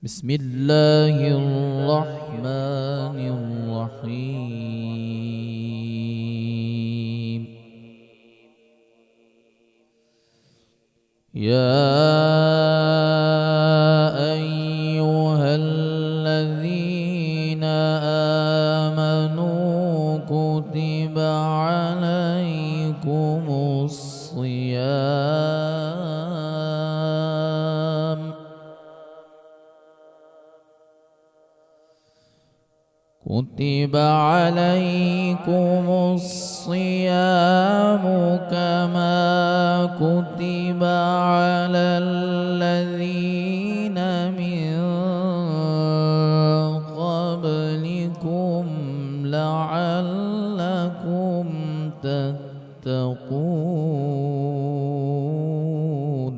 بسم الله الرحمن الرحيم. يا أيها الذين آمنوا كتب عليكم الصيام كما كتب على الذين من قبلكم لعلكم تتقون.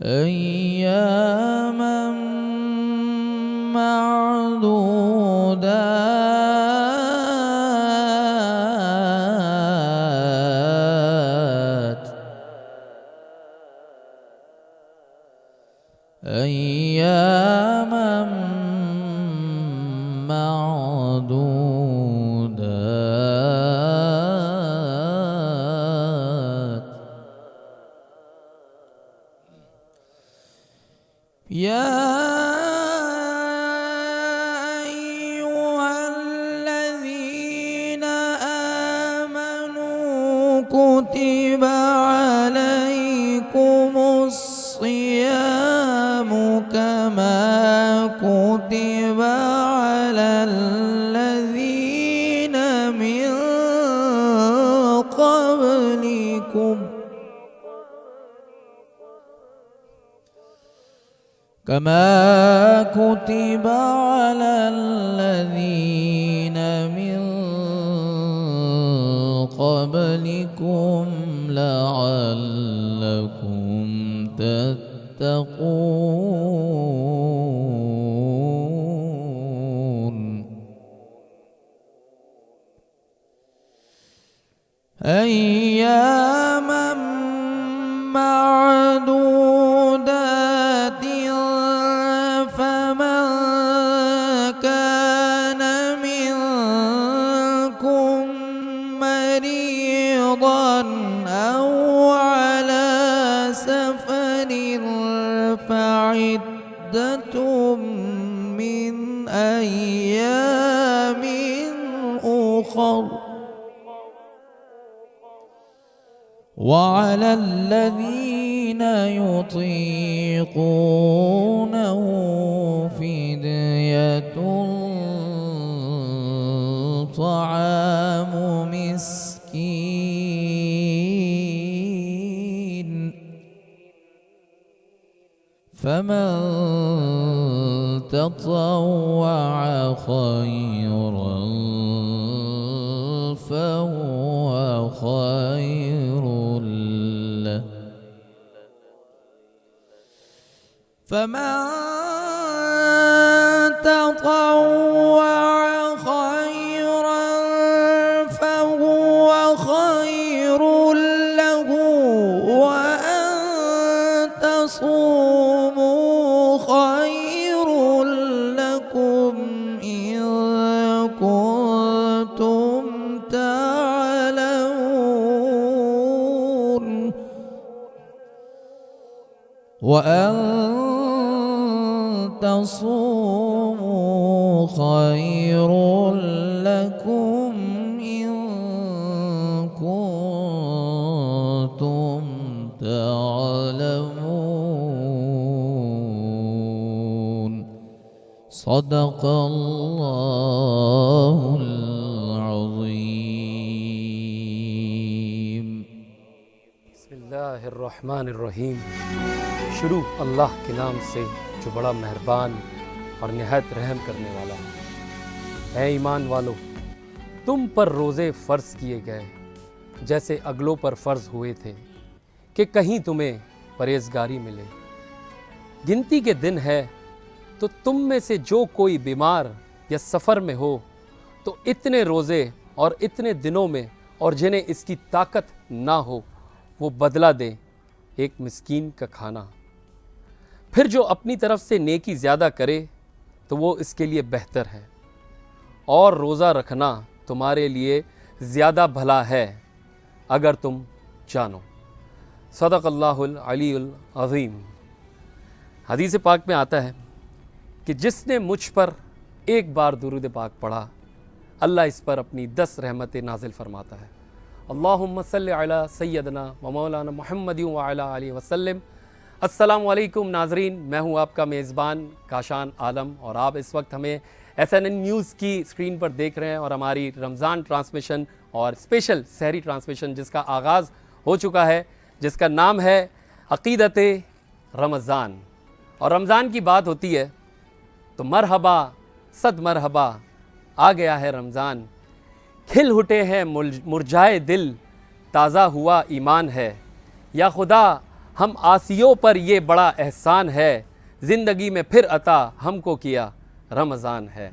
أياما معدودات أياما معدودات. يا أيها الذين آمنوا كتب عليكم الصيام كما كتب على الذين من قبلكم كما كتب على الذين من قبلكم لعلكم تتقون. أياما معدودات فمن كان منكم مريضا أو على سفر فعدة من أيام أخر وعلى الذين يطيقونه فدية طعام مسكين فمن تطوع خيرا فهو خير له فمن تطوع خيرا فهو خير له وأن تصوموا خير لكم إن كنتم تعلمون وأن تصوموا خير لكم إن كنتم تعلمون. صدق الله العظيم. بسم اللہ الرحمن الرحیم. شروع اللہ کے نام سے جو بڑا مہربان اور نہایت رحم کرنے والا ہے. اے ایمان والو، تم پر روزے فرض کیے گئے جیسے اگلوں پر فرض ہوئے تھے کہ کہیں تمہیں پرہیزگاری ملے. گنتی کے دن ہے تو تم میں سے جو کوئی بیمار یا سفر میں ہو تو اتنے روزے اور اتنے دنوں میں اور جنہیں اس کی طاقت نہ ہو وہ بدلہ دیں ایک مسکین کا کھانا. پھر جو اپنی طرف سے نیکی زیادہ کرے تو وہ اس کے لیے بہتر ہے, اور روزہ رکھنا تمہارے لیے زیادہ بھلا ہے اگر تم جانو. صدق اللہ العلی العظیم. حدیث پاک میں آتا ہے کہ جس نے مجھ پر ایک بار درود پاک پڑھا اللہ اس پر اپنی 10 رحمتیں نازل فرماتا ہے. اللہم صلی علی سیدنا و مولانا محمد وعلی آلہ وسلم. السلام علیکم ناظرین, میں ہوں آپ کا میزبان کاشان عالم, اور آپ اس وقت ہمیں SNN نیوز کی اسکرین پر دیکھ رہے ہیں, اور ہماری رمضان ٹرانسمیشن اور اسپیشل سحری ٹرانسمیشن جس کا آغاز ہو چکا ہے, جس کا نام ہے عقیدت رمضان. اور رمضان کی بات ہوتی ہے تو مرحبا صد مرحبا, آ گیا ہے رمضان, کھل اٹھے ہیں مرجھائے دل, تازہ ہوا ایمان ہے. یا خدا ہم عاصیوں پر یہ بڑا احسان ہے, زندگی میں پھر عطا ہم کو کیا رمضان ہے.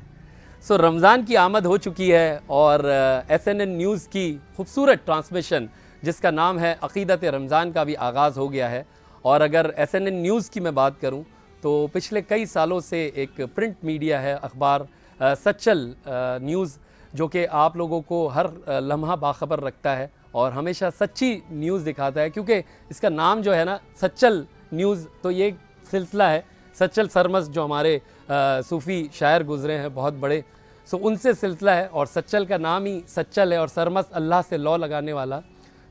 سو رمضان کی آمد ہو چکی ہے, اور SNN نیوز کی خوبصورت ٹرانسمیشن جس کا نام ہے عقیدت رمضان کا بھی آغاز ہو گیا ہے. اور اگر SNN نیوز کی میں بات کروں تو پچھلے کئی سالوں سے ایک پرنٹ میڈیا ہے, اخبار سچل نیوز, جو کہ آپ لوگوں کو ہر لمحہ باخبر رکھتا ہے اور ہمیشہ سچی نیوز دکھاتا ہے. کیونکہ اس کا نام جو ہے نا سچل نیوز, تو یہ ایک سلسلہ ہے. سچل سرمس جو ہمارے صوفی شاعر گزرے ہیں بہت بڑے, سو ان سے سلسلہ ہے, اور سچل کا نام ہی سچل ہے, اور سرمس اللہ سے لو لگانے والا.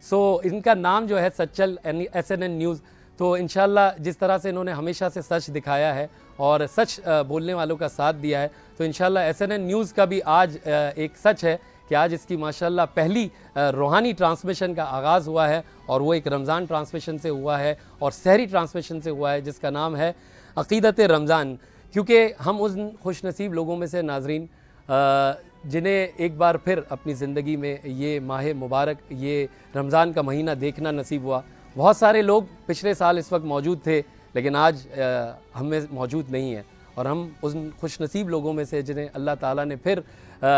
سو ان کا نام جو ہے سچل SNN نیوز. تو انشاءاللہ جس طرح سے انہوں نے ہمیشہ سے سچ دکھایا ہے اور سچ بولنے والوں کا ساتھ دیا ہے, تو انشاءاللہ SNN نیوز کا بھی آج ایک سچ ہے کہ آج اس کی ماشاءاللہ پہلی روحانی ٹرانسمیشن کا آغاز ہوا ہے, اور وہ ایک رمضان ٹرانسمیشن سے ہوا ہے اور سحری ٹرانسمیشن سے ہوا ہے جس کا نام ہے عقیدت رمضان. کیونکہ ہم ان خوش نصیب لوگوں میں سے ناظرین جنہیں ایک بار پھر اپنی زندگی میں یہ ماہ مبارک, یہ رمضان کا مہینہ دیکھنا نصیب ہوا. بہت سارے لوگ پچھلے سال اس وقت موجود تھے لیکن آج ہم میں موجود نہیں ہیں, اور ہم ان خوش نصیب لوگوں میں سے جنہیں اللہ تعالیٰ نے پھر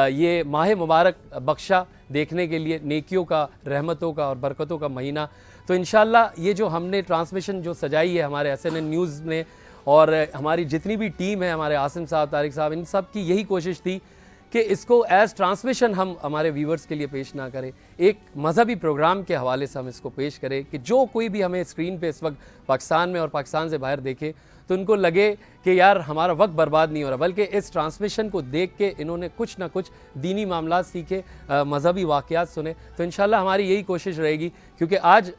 یہ ماہ مبارک بخشا دیکھنے کے لیے, نیکیوں کا, رحمتوں کا اور برکتوں کا مہینہ. تو انشاءاللہ یہ جو ہم نے ٹرانسمیشن جو سجائی ہے ہمارے SNN نیوز نے, اور ہماری جتنی بھی ٹیم ہے, ہمارے عاصم صاحب, طارق صاحب, ان سب کی یہی کوشش تھی کہ اس کو ایز ٹرانسمیشن ہم ہمارے ویورز کے لیے پیش نہ کریں, ایک مذہبی پروگرام کے حوالے سے ہم اس کو پیش کریں کہ جو کوئی بھی ہمیں اسکرین پہ اس وقت پاکستان میں اور پاکستان سے باہر دیکھے تو ان کو لگے کہ یار ہمارا وقت برباد نہیں ہو رہا, بلکہ اس ٹرانسمیشن کو دیکھ کے انہوں نے کچھ نہ کچھ دینی معاملات سیکھے, مذہبی واقعات سنے. تو انشاءاللہ ہماری یہی کوشش رہے گی, کیونکہ آج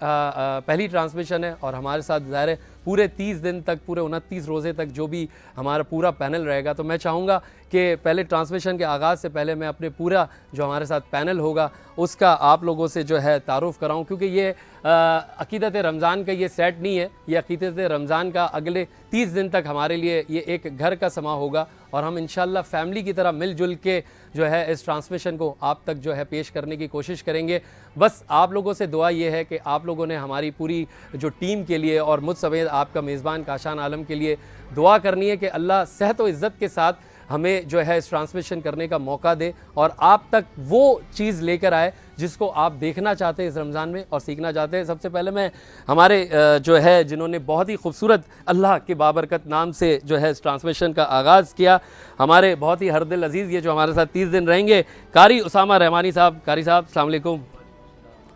پہلی ٹرانسمیشن ہے اور ہمارے ساتھ ظاہر ہے پورے 30 دن تک, پورے 29 روزے تک جو بھی ہمارا پورا پینل رہے گا. تو میں چاہوں گا کہ پہلے ٹرانسمیشن کے آغاز سے پہلے میں اپنے پورا جو ہمارے ساتھ پینل ہوگا اس کا آپ لوگوں سے جو ہے تعارف کراؤں, کیونکہ یہ عقیدت رمضان کا یہ سیٹ نہیں ہے, یہ عقیدت رمضان کا اگلے 30 دن تک ہمارے لیے یہ ایک گھر کا سما ہوگا, اور ہم انشاءاللہ فیملی کی طرح مل جل کے جو ہے اس ٹرانسمیشن کو آپ تک جو ہے پیش کرنے کی کوشش کریں گے. بس آپ لوگوں سے دعا یہ ہے کہ آپ لوگوں نے ہماری پوری جو ٹیم کے لیے اور مجھ سمیت آپ کا میزبان کاشان عالم کے لیے دعا کرنی ہے کہ اللہ صحت و عزت کے ساتھ ہمیں جو ہے اس ٹرانسمیشن کرنے کا موقع دے, اور آپ تک وہ چیز لے کر آئے جس کو آپ دیکھنا چاہتے ہیں اس رمضان میں اور سیکھنا چاہتے ہیں. سب سے پہلے میں ہمارے جو ہے جنہوں نے بہت ہی خوبصورت اللہ کے بابرکت نام سے جو ہے اس ٹرانسمیشن کا آغاز کیا, ہمارے بہت ہی ہر دل عزیز یہ جو ہمارے ساتھ 30 دن رہیں گے, قاری اسامہ رحمانی صاحب. قاری صاحب السلام علیکم,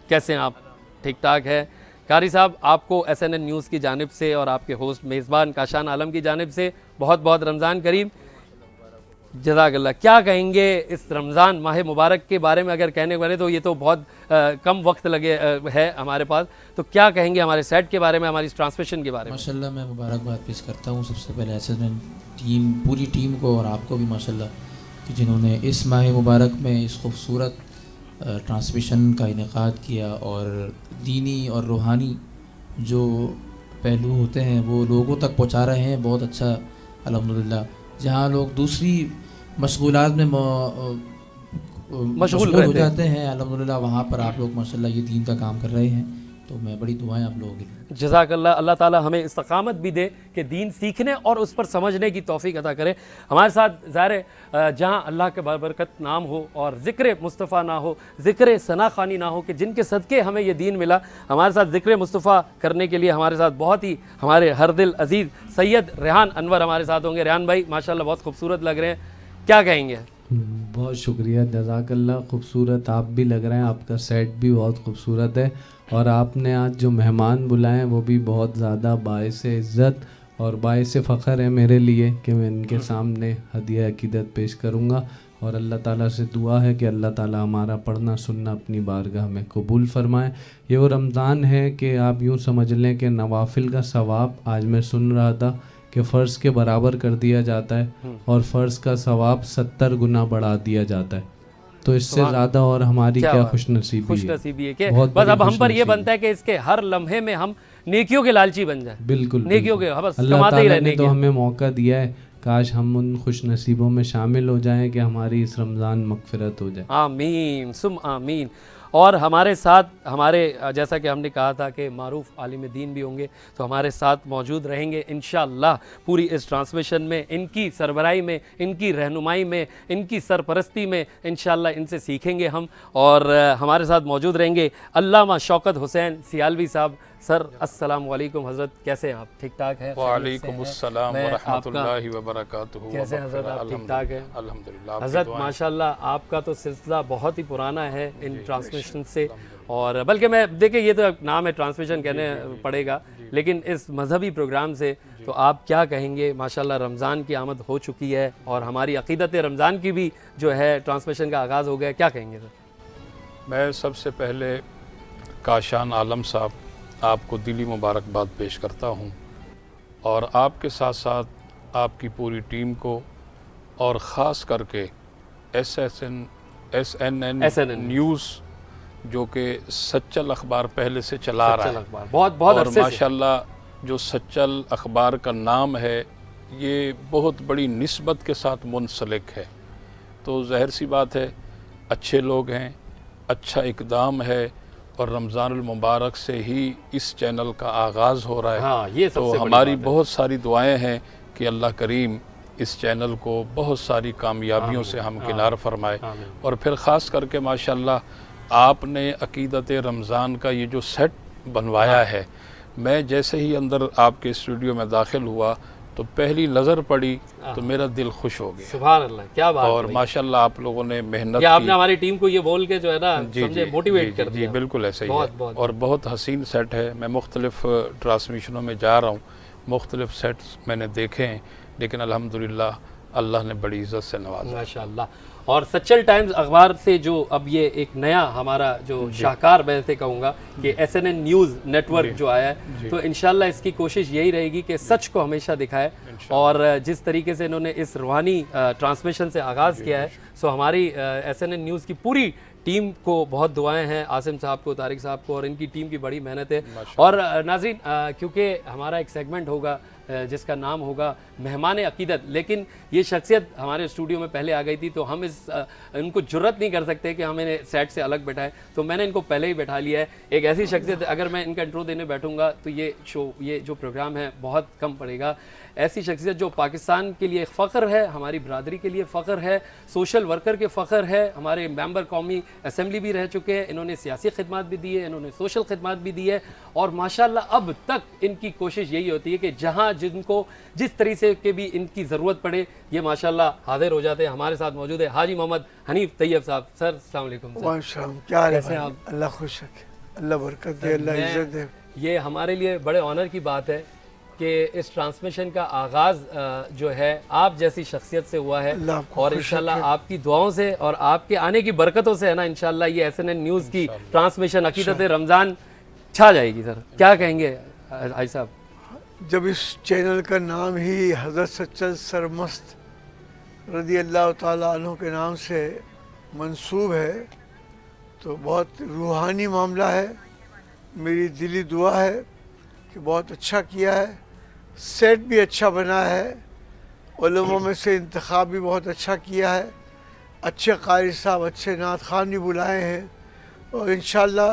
کیسے ہیں آپ؟ ٹھیک ٹھاک ہے. قاری صاحب آپ کو SNN نیوز کی جانب سے اور آپ کے ہوسٹ میزبان کاشان عالم کی جانب سے بہت بہت رمضان کریم. جزاک اللہ. کیا کہیں گے اس رمضان ماہ مبارک کے بارے میں؟ اگر کہنے والے تو یہ تو بہت کم وقت لگے ہے ہمارے پاس, تو کیا کہیں گے ہمارے سیٹ کے بارے میں, ہماری اس ٹرانسمیشن کے بارے میں؟ ماشاءاللہ میں مبارکباد پیش کرتا ہوں سب سے پہلے SNN ٹیم, پوری ٹیم کو, اور آپ کو بھی ماشاءاللہ کہ جنہوں نے اس ماہ مبارک میں اس خوبصورت ٹرانسمیشن کا انعقاد کیا, اور دینی اور روحانی جو پہلو ہوتے ہیں وہ لوگوں تک پہنچا رہے ہیں. بہت اچھا الحمدللہ. جہاں لوگ دوسری مشغولات میں مشغول ہو جاتے ہیں الحمدللہ, وہاں پر آپ لوگ ماشاءاللہ یہ دین کا کام کر رہے ہیں. تو میں بڑی دعائیں آپ لوگوں کی. جزاک اللہ. اللہ تعالیٰ ہمیں استقامت بھی دے کہ دین سیکھنے اور اس پر سمجھنے کی توفیق عطا کرے. ہمارے ساتھ ظاہر ہے جہاں اللہ کے بابرکت نام ہو اور ذکر مصطفیٰ نہ ہو, ذکر ثنا خوانی نہ ہو, کہ جن کے صدقے ہمیں یہ دین ملا, ہمارے ساتھ ذکر مصطفیٰ کرنے کے لیے ہمارے ساتھ بہت ہی ہمارے ہر دل عزیز سید ریحان انور ہمارے ساتھ ہوں گے. ریحان بھائی ماشاءاللہ بہت خوبصورت لگ رہے ہیں, کیا کہیں گے؟ بہت شکریہ, جزاک اللہ. خوبصورت آپ بھی لگ رہے ہیں, آپ کا سیٹ بھی بہت خوبصورت ہے, اور آپ نے آج جو مہمان بلائے ہیں وہ بھی بہت زیادہ باعث عزت اور باعث فخر ہے میرے لیے کہ میں ان کے سامنے ہدیہ عقیدت پیش کروں گا. اور اللہ تعالیٰ سے دعا ہے کہ اللہ تعالیٰ ہمارا پڑھنا سننا اپنی بارگاہ میں قبول فرمائے. یہ وہ رمضان ہے کہ آپ یوں سمجھ لیں کہ نوافل کا ثواب, آج میں سن رہا تھا کہ فرض کے برابر کر دیا جاتا ہے اور فرض کا ثواب 70 گنا بڑھا دیا جاتا ہے. تو اس سے زیادہ اور ہماری کیا خوش نصیبی ہے کہ بس اب ہم پر یہ بنتا ہے کہ اس کے ہر لمحے میں ہم نیکیوں کے لالچی بن جائیں. بالکل نیکیوں کے بس اللہ کماتے ہی تعالیٰ نے رہنے تو ہمیں موقع دیا ہے, کاش ہم ان خوش نصیبوں میں شامل ہو جائیں کہ ہماری اس رمضان مغفرت ہو جائے. آمین سم آمین. اور ہمارے ساتھ ہمارے جیسا کہ ہم نے کہا تھا کہ معروف عالم دین بھی ہوں گے, تو ہمارے ساتھ موجود رہیں گے انشاءاللہ پوری اس ٹرانسمیشن میں. ان کی سربراہی میں, ان کی رہنمائی میں, ان کی سرپرستی میں انشاءاللہ ان سے سیکھیں گے ہم. اور ہمارے ساتھ موجود رہیں گے علامہ شوکت حسین سیالوی صاحب. سر السلام علیکم. حضرت کیسے ہیں آپ؟ ٹھیک ٹھاک ہیں؟ وعلیکم السلام ورحمۃ اللہ وبرکاتہ. کیسے ہیں حضرت آپ؟ ٹھیک ٹھاک ہیں الحمدللہ. حضرت ماشاءاللہ آپ کا تو سلسلہ بہت ہی پرانا ہے ان ٹرانسمیشن سے, اور بلکہ میں دیکھیں یہ تو نام ہے ٹرانسمیشن کہنے پڑے گا, لیکن اس مذہبی پروگرام سے تو آپ کیا کہیں گے؟ ماشاءاللہ رمضان کی آمد ہو چکی ہے اور ہماری عقیدت رمضان کی بھی جو ہے ٹرانسمیشن کا آغاز ہو گیا, کیا کہیں گے سر؟ میں سب سے پہلے کاشان عالم صاحب آپ کو دلی مبارکباد پیش کرتا ہوں, اور آپ کے ساتھ ساتھ آپ کی پوری ٹیم کو, اور خاص کر کے ایس این این نیوز جو کہ سچل اخبار پہلے سے چلا رہا ہے, بہت اور ماشاءاللہ جو سچل اخبار کا نام ہے یہ بہت بڑی نسبت کے ساتھ منسلک ہے. تو ظاہر سی بات ہے اچھے لوگ ہیں, اچھا اقدام ہے, اور رمضان المبارک سے ہی اس چینل کا آغاز ہو رہا ہے. ہاں یہ سب سے تو ہماری بہت ساری دعائیں ہیں کہ اللہ کریم اس چینل کو بہت ساری کامیابیوں سے ہمکنار فرمائے. اور پھر خاص کر کے ماشاءاللہ آپ نے عقیدت رمضان کا یہ جو سیٹ بنوایا ہے, میں جیسے ہی اندر آپ کے اسٹوڈیو میں داخل ہوا تو پہلی نظر پڑی تو میرا دل خوش ہو گیا. سبحان اللہ, کیا بات. اور ماشاءاللہ آپ لوگوں نے محنت کی, آپ نے ہماری ٹیم کو یہ بول کے جو ہے نا سمجھے موٹیویٹ کر دیا. جی بالکل ایسے ہی ہے, اور بہت حسین سیٹ ہے. میں مختلف ٹرانسمیشنوں میں جا رہا ہوں, مختلف سیٹس میں نے دیکھے ہیں, لیکن الحمدللہ اللہ نے بڑی عزت سے نوازا ماشاءاللہ. اور سچل ٹائمز اخبار سے جو اب یہ ایک نیا ہمارا جو شاہکار میں سے کہوں گا کہ S N N news network جو آیا ہے, تو انشاءاللہ اس کی کوشش یہی رہے گی کہ سچ کو ہمیشہ دکھائے. اور جس طریقے سے انہوں نے اس روحانی ٹرانسمیشن سے آغاز کیا ہے, سو ہماری ایس این این نیوز کی پوری ٹیم کو بہت دعائیں ہیں, عاصم صاحب کو, طارق صاحب کو, اور ان کی ٹیم کی بڑی محنت ہے. اور ناظرین کیونکہ ہمارا ایک سیگمنٹ ہوگا جس کا نام ہوگا مہمان عقیدت, لیکن یہ شخصیت ہمارے اسٹوڈیو میں پہلے آ گئی تھی تو ہم ان کو جرت نہیں کر سکتے کہ ہم انہیں سیٹ سے الگ بیٹھائیں, تو میں نے ان کو پہلے ہی بیٹھا لیا ہے. ایک ایسی شخصیت, اگر میں ان کا انٹرو دینے بیٹھوں گا تو یہ جو پروگرام ہے بہت کم پڑے گا. ایسی شخصیت جو پاکستان کے لیے فخر ہے, ہماری برادری کے لیے فخر ہے, سوشل ورکر کے فخر ہے, ہمارے ممبر قومی اسمبلی بھی رہ چکے ہیں, انہوں نے سیاسی خدمات بھی دی ہے, انہوں نے سوشل خدمات بھی دی ہے, اور ماشاءاللہ اب تک ان کی کوشش یہی ہوتی ہے کہ جہاں جن کو جس طریقے کے بھی ان کی ضرورت پڑے یہ ماشاءاللہ حاضر ہو جاتے ہیں. ہمارے ساتھ موجود ہے حاجی محمد حنیف طیب صاحب. سر السلام علیکم. کیا حال ہے؟ اللہ خوش رکھے, اللہ برکت دے, اللہ عزت دے. یہ ہمارے لیے بڑے آنر کی بات ہے کہ اس ٹرانسمیشن کا آغاز جو ہے آپ جیسی شخصیت سے ہوا ہے, اور انشاءاللہ آپ کی دعاؤں سے اور آپ کے آنے کی برکتوں سے ہے نا انشاءاللہ یہ ایس این این نیوز کی ٹرانسمیشن عقیدت رمضان چھا جائے گی. سر کیا کہیں گے حاجی صاحب؟ جب اس چینل کا نام ہی حضرت سچل سرمست رضی اللہ تعالیٰ عنہ کے نام سے منسوب ہے تو بہت روحانی معاملہ ہے. میری دلی دعا ہے کہ بہت اچھا کیا ہے, سیٹ بھی اچھا بنا ہے, علماء میں سے انتخاب بھی بہت اچھا کیا ہے, اچھے قاری صاحب, اچھے نعت خوان بھی بلائے ہیں, اور انشاءاللہ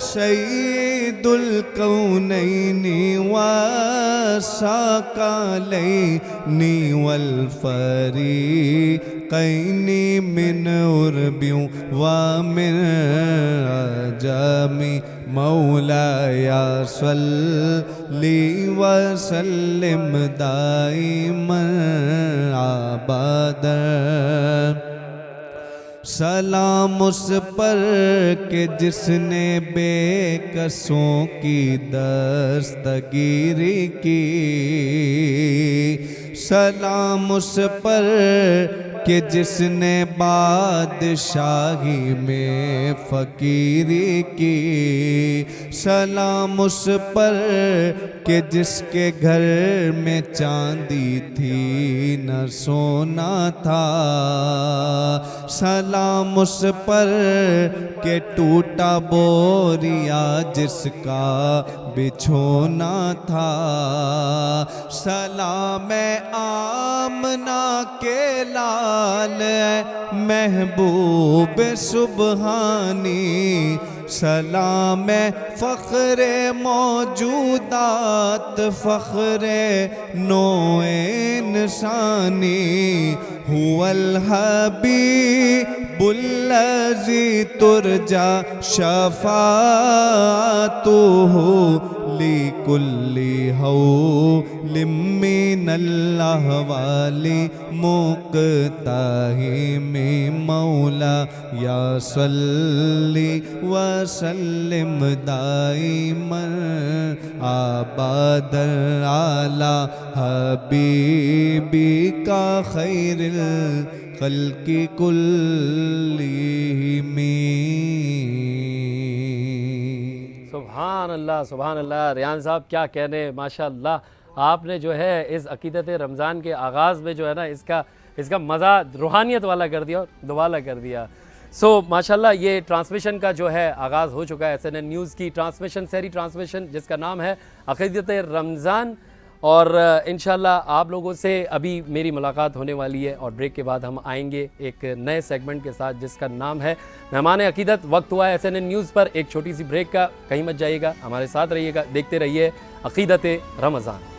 سید الکونین والثقلین والفریقین من عرب ومن عجم مولاي صلی وسلم دائما ابدا سلام اس پر کہ جس نے بے کسوں کی دستگیری کی سلام اس پر کہ جس نے بادشاہی میں فقیری کی سلام اس پر کہ جس کے گھر میں چاندی تھی نہ سونا تھا سلام اس پر کہ ٹوٹا بوریا جس کا بچھونا تھا سلام آمنہ کے لال محبوب سبحانی سلام فخر موجودات فخر نوع انسانی هو الحبیب الذی ترجى شفاعته لكل حول من الاحوال مقتحم مولا یا صلی وسلم دائما ابدا علی حبیبک خیر الخلق کلہم سبحان اللہ سبحان اللہ ریان صاحب کیا کہنے ماشاء اللہ آپ نے جو ہے اس عقیدت رمضان کے آغاز میں جو ہے نا اس کا مزہ روحانیت والا کر دیا اور دوالا کر دیا سو ماشاءاللہ یہ ٹرانسمیشن کا جو ہے آغاز ہو چکا ہے SNN نیوز کی ٹرانسمیشن سحری ٹرانسمیشن جس کا نام ہے عقیدت رمضان اور انشاءاللہ آپ لوگوں سے ابھی میری ملاقات ہونے والی ہے اور بریک کے بعد ہم آئیں گے ایک نئے سیگمنٹ کے ساتھ جس کا نام ہے مہمان عقیدت وقت ہوا ہے SNN نیوز پر ایک چھوٹی سی بریک کا کہیں مت جائیے گا ہمارے ساتھ رہیے گا دیکھتے رہیے عقیدت رمضان